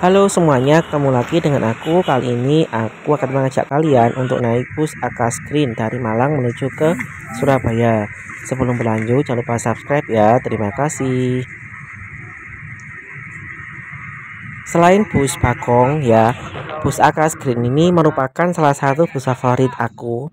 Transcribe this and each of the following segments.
Halo semuanya, ketemu lagi dengan aku. Kali ini aku akan mengajak kalian untuk naik bus Akas Green dari Malang menuju ke Surabaya. Sebelum berlanjut, jangan lupa subscribe ya. Terima kasih. Selain bus Bagong ya, bus Akas Green ini merupakan salah satu bus favorit aku.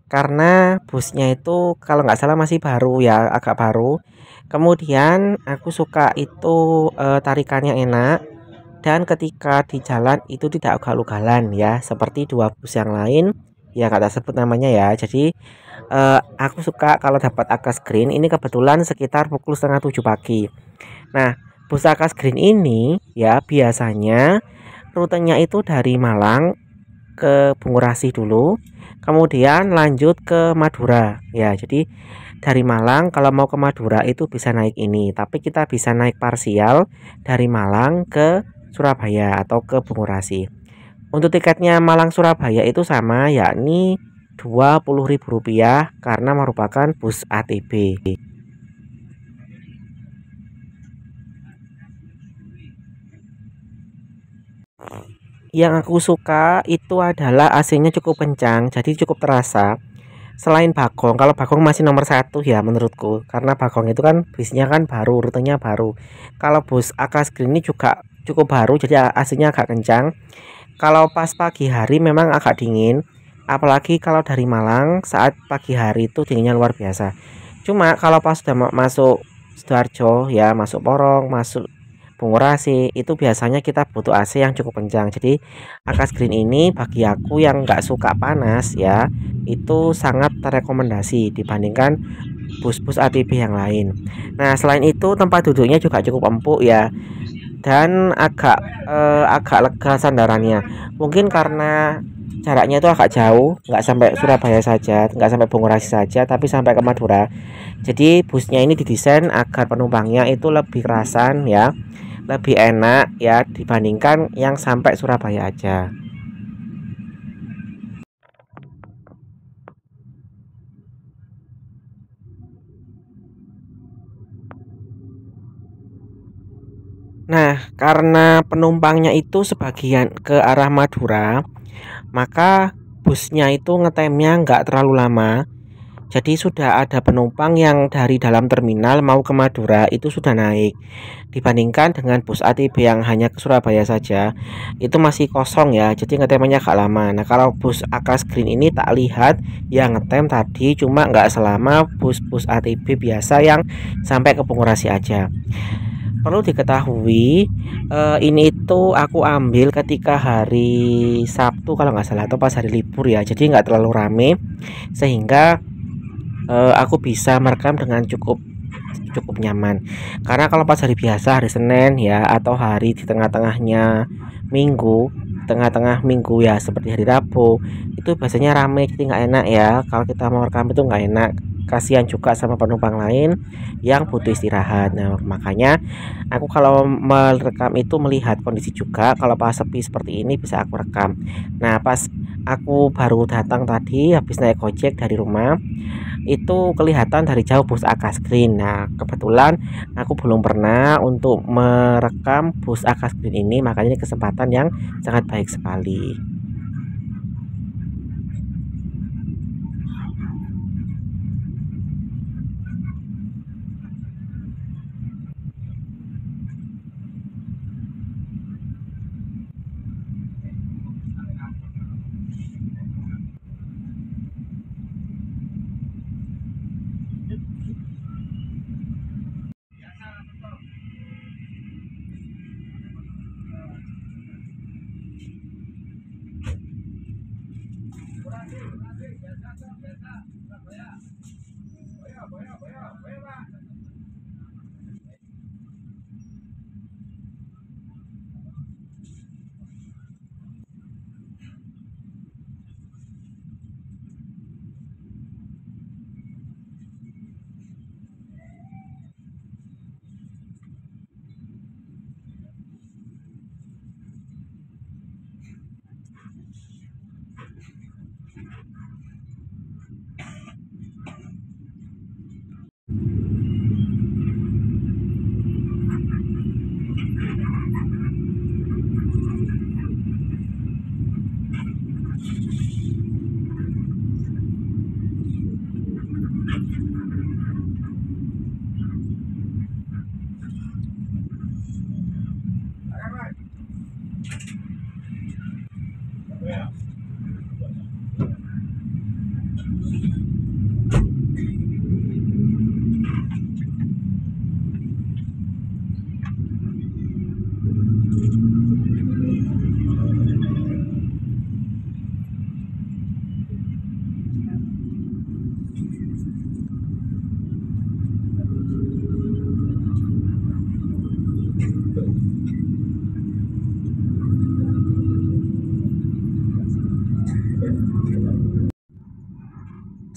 Karena busnya itu kalau nggak salah masih baru ya, agak baru. Kemudian aku suka itu tarikannya enak. Dan ketika di jalan itu tidak ugal-ugalan ya, seperti dua bus yang lain yang kata sebut namanya ya. Jadi aku suka kalau dapat Akas Green ini kebetulan sekitar pukul setengah 7 pagi. Nah, bus Akas Green ini ya biasanya rutenya itu dari Malang ke Bungurasi dulu, kemudian lanjut ke Madura ya. Jadi dari Malang kalau mau ke Madura itu bisa naik ini, tapi kita bisa naik parsial dari Malang ke Surabaya atau ke Bungurasi. Untuk tiketnya Malang Surabaya itu sama, yakni Rp20.000 karena merupakan bus ATB. Yang aku suka itu adalah AC-nya cukup kencang, jadi cukup terasa. Selain Bagong, kalau Bagong masih nomor satu ya menurutku, karena Bagong itu kan bisnya kan baru, rutenya baru. Kalau bus Akas Green ini juga cukup baru, jadi AC-nya agak kencang. Kalau pas pagi hari memang agak dingin, apalagi kalau dari Malang saat pagi hari itu dinginnya luar biasa. Cuma kalau pas sudah masuk Sidoarjo ya, masuk Porong, masuk Bungurasi itu biasanya kita butuh AC yang cukup kencang. Jadi Akas Green ini bagi aku yang nggak suka panas ya, itu sangat terrekomendasi dibandingkan bus-bus ATB yang lain. Nah, selain itu tempat duduknya juga cukup empuk ya, dan agak lega sandarannya. Mungkin karena jaraknya itu agak jauh, nggak sampai Surabaya saja, nggak sampai Bungurasi saja, tapi sampai ke Madura. Jadi busnya ini didesain agar penumpangnya itu lebih kerasan ya, lebih enak ya dibandingkan yang sampai Surabaya aja. Nah, karena penumpangnya itu sebagian ke arah Madura, maka busnya itu ngetemnya nggak terlalu lama. Jadi sudah ada penumpang yang dari dalam terminal mau ke Madura itu sudah naik. Dibandingkan dengan bus ATB yang hanya ke Surabaya saja, itu masih kosong ya. Jadi ngetemnya agak lama. Nah, kalau bus Akas Green ini tak lihat yang ngetem tadi cuma nggak selama bus-bus ATB biasa yang sampai ke Bungurasi aja. Perlu diketahui, ini itu aku ambil ketika hari Sabtu kalau nggak salah atau pas hari libur ya. Jadi nggak terlalu rame sehingga aku bisa merekam dengan cukup cukup nyaman. Karena kalau pas hari biasa, hari Senin ya, atau hari di tengah-tengahnya minggu, tengah-tengah minggu ya seperti hari Rabu, itu biasanya rame, jadi nggak enak ya. Kalau kita mau rekam itu nggak enak, kasihan juga sama penumpang lain yang butuh istirahat. Nah, makanya aku kalau merekam itu melihat kondisi juga. Kalau pas sepi seperti ini bisa aku rekam. Nah, pas aku baru datang tadi habis naik ojek dari rumah, itu kelihatan dari jauh bus Akas Green. Nah, kebetulan aku belum pernah untuk merekam bus Akas Green ini, makanya ini kesempatan yang sangat baik sekali.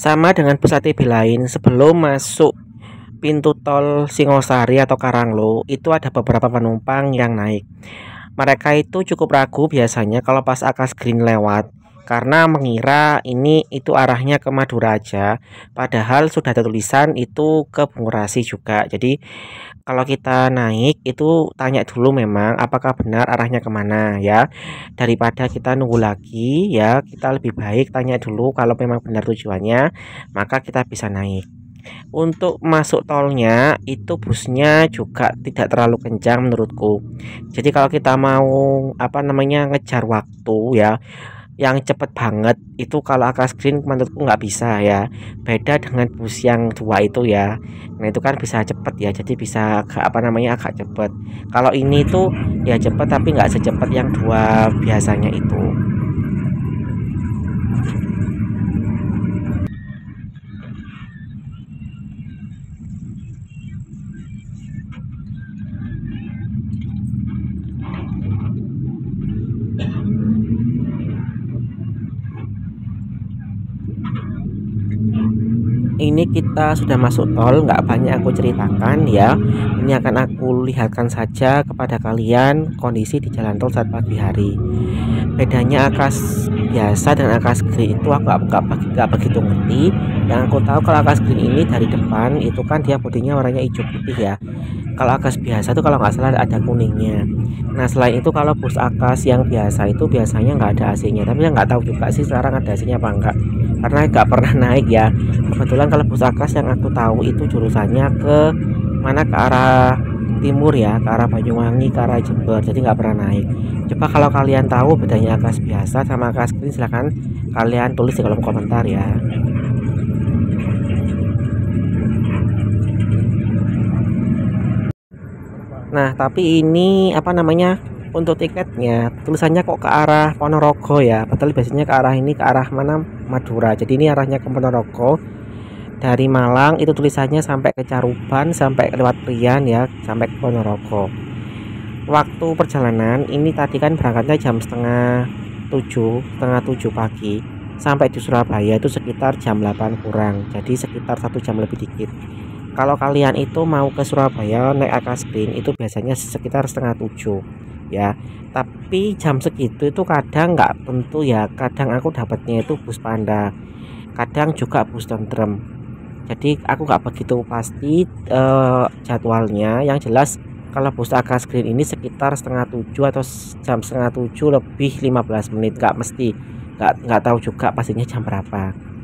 Sama dengan bus ATB lain, sebelum masuk pintu tol Singosari atau Karanglo, itu ada beberapa penumpang yang naik. Mereka itu cukup ragu biasanya kalau pas Akas Green lewat, karena mengira ini itu arahnya ke Madura aja, padahal sudah ada tulisan itu ke Bungurasi juga. Jadi kalau kita naik itu tanya dulu memang apakah benar arahnya kemana ya. Daripada kita nunggu lagi ya, kita lebih baik tanya dulu kalau memang benar tujuannya, maka kita bisa naik. Untuk masuk tolnya itu busnya juga tidak terlalu kencang menurutku. Jadi kalau kita mau apa namanya ngejar waktu ya, yang cepet banget itu kalau Akas Green menurutku nggak bisa ya. Beda dengan bus yang dua itu ya. Nah itu kan bisa cepet ya, jadi bisa agak apa namanya agak cepet. Kalau ini tuh ya cepet tapi nggak secepat yang dua biasanya itu. Ini kita sudah masuk tol, nggak banyak aku ceritakan ya. Ini akan aku lihatkan saja kepada kalian kondisi di jalan tol saat pagi hari. Bedanya Akas biasa dan Akas Green itu aku nggak begitu ngerti. Yang aku tahu kalau Akas Green ini dari depan itu kan dia bodinya warnanya hijau putih ya. Kalau Akas biasa tuh kalau nggak salah ada kuningnya. Nah selain itu kalau bus Akas yang biasa itu biasanya nggak ada AC-nya, tapi saya nggak tahu juga sih sekarang ada AC-nya apa enggak, karena nggak pernah naik ya. Kebetulan kalau bus Akas yang aku tahu itu jurusannya ke mana, ke arah timur ya, ke arah Banyuwangi, ke arah Jember, jadi nggak pernah naik. Coba kalau kalian tahu bedanya Akas biasa sama Akas Green, silahkan kalian tulis di kolom komentar ya. Nah, tapi ini apa namanya? Untuk tiketnya tulisannya kok ke arah Ponorogo ya. Padahal biasanya ke arah ini, ke arah mana? Madura. Jadi ini arahnya ke Ponorogo. Dari Malang itu tulisannya sampai ke Caruban, sampai lewat Prian ya, sampai ke Ponorogo. Waktu perjalanan ini tadi kan berangkatnya jam setengah tujuh pagi. Sampai di Surabaya itu sekitar jam 8 kurang. Jadi sekitar 1 jam lebih dikit. Kalau kalian itu mau ke Surabaya naik Akas Green itu biasanya sekitar setengah tujuh ya. Tapi jam segitu itu kadang nggak tentu ya. Kadang aku dapatnya itu bus Panda, kadang juga bus Tentrem. Jadi aku nggak begitu pasti jadwalnya. Yang jelas kalau bus Akas Green ini sekitar setengah tujuh atau jam setengah tujuh lebih 15 menit. Nggak mesti, nggak tahu juga pastinya jam berapa.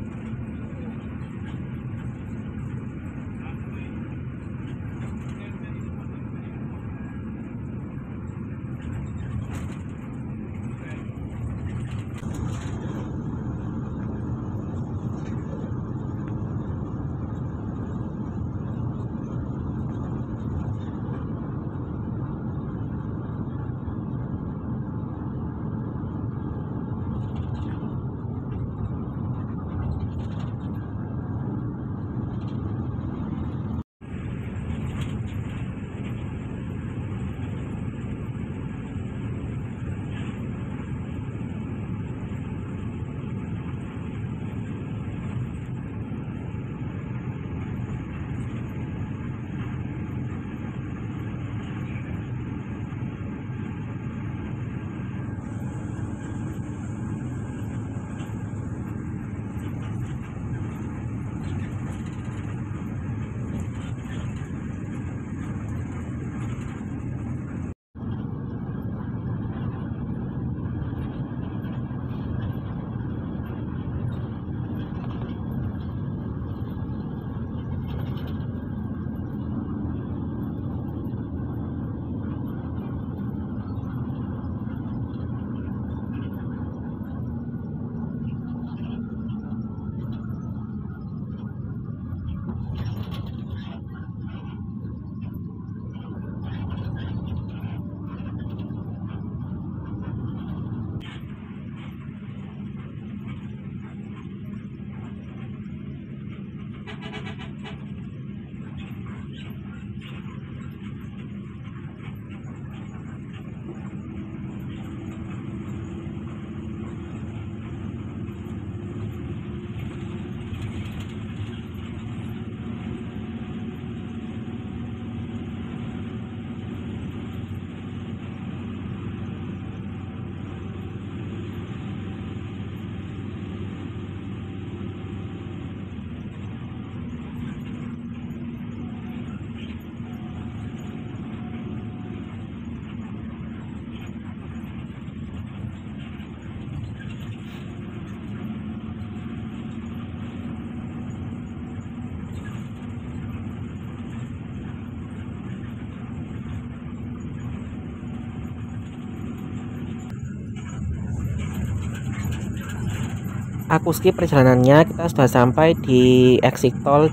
aku skip perjalanannya, kita sudah sampai di exit tol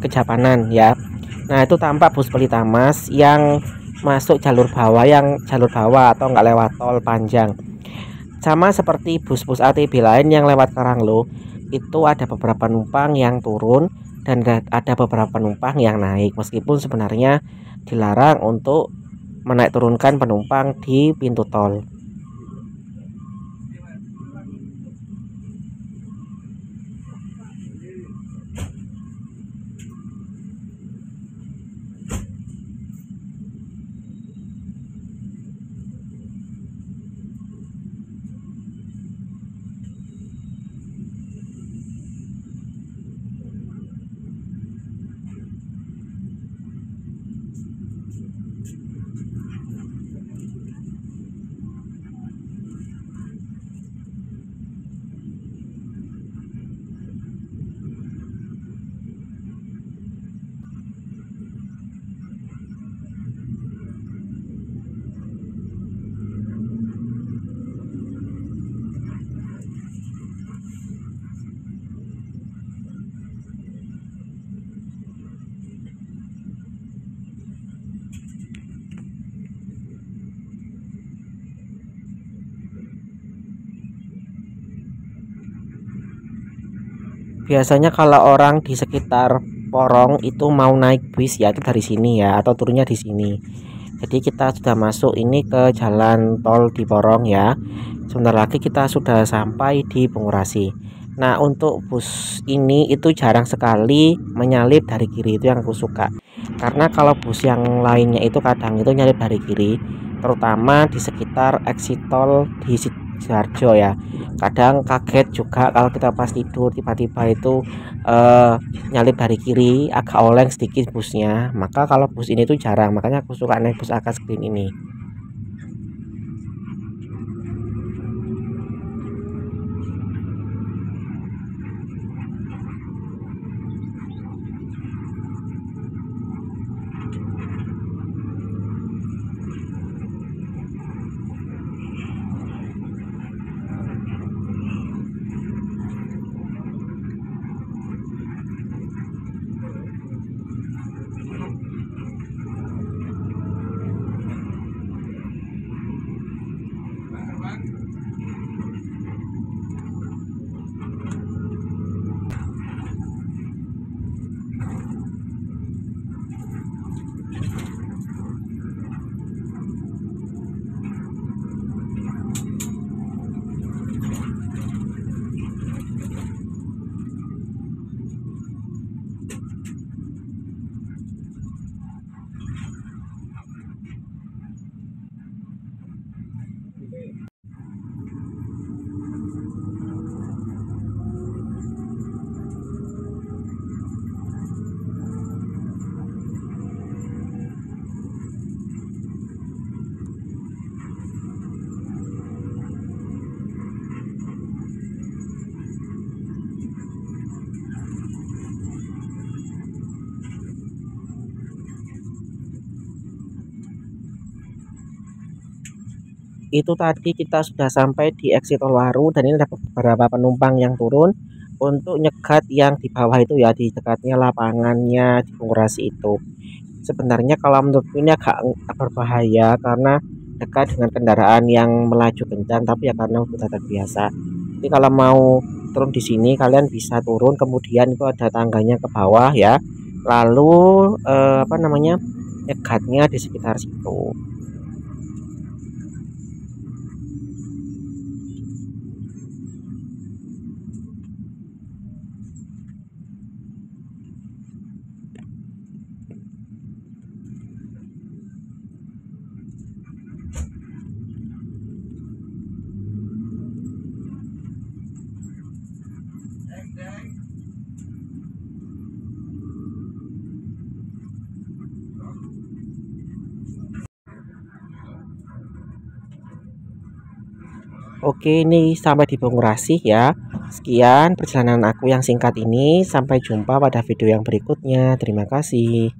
Kejapanan ya. Nah, itu tampak bus Pelitamas yang masuk jalur bawah, atau nggak lewat tol panjang. Sama seperti bus-bus ATB lain yang lewat Karanglo, itu ada beberapa penumpang yang turun dan ada beberapa penumpang yang naik, meskipun sebenarnya dilarang untuk menaik turunkan penumpang di pintu tol. Biasanya kalau orang di sekitar Porong itu mau naik bis ya, itu dari sini ya, atau turunnya di sini. Jadi kita sudah masuk ini ke jalan tol di Porong ya. Sebentar lagi kita sudah sampai di Bungurasi. Nah, untuk bus ini itu jarang sekali menyalip dari kiri, itu yang aku suka. Karena kalau bus yang lainnya itu kadang itu nyalip dari kiri, terutama di sekitar exit tol di Sidoarjo ya. Kadang kaget juga kalau kita pas tidur tiba-tiba itu eh, nyalip dari kiri, agak oleng sedikit busnya. Maka kalau bus ini tuh jarang, makanya aku suka naik bus Aka Screen ini. Itu tadi kita sudah sampai di exit Tolwaru dan ini ada beberapa penumpang yang turun untuk nyegat yang di bawah itu ya, di dekatnya lapangannya di Bungurasi itu. Sebenarnya kalau menurutku ini agak berbahaya karena dekat dengan kendaraan yang melaju kencang, tapi ya karena sudah terbiasa. Jadi kalau mau turun di sini kalian bisa turun, kemudian itu ada tangganya ke bawah ya. Lalu apa namanya? Nyegatnya di sekitar situ. Oke, ini sampai di Bungurasi ya. Sekian perjalanan aku yang singkat ini. Sampai jumpa pada video yang berikutnya. Terima kasih.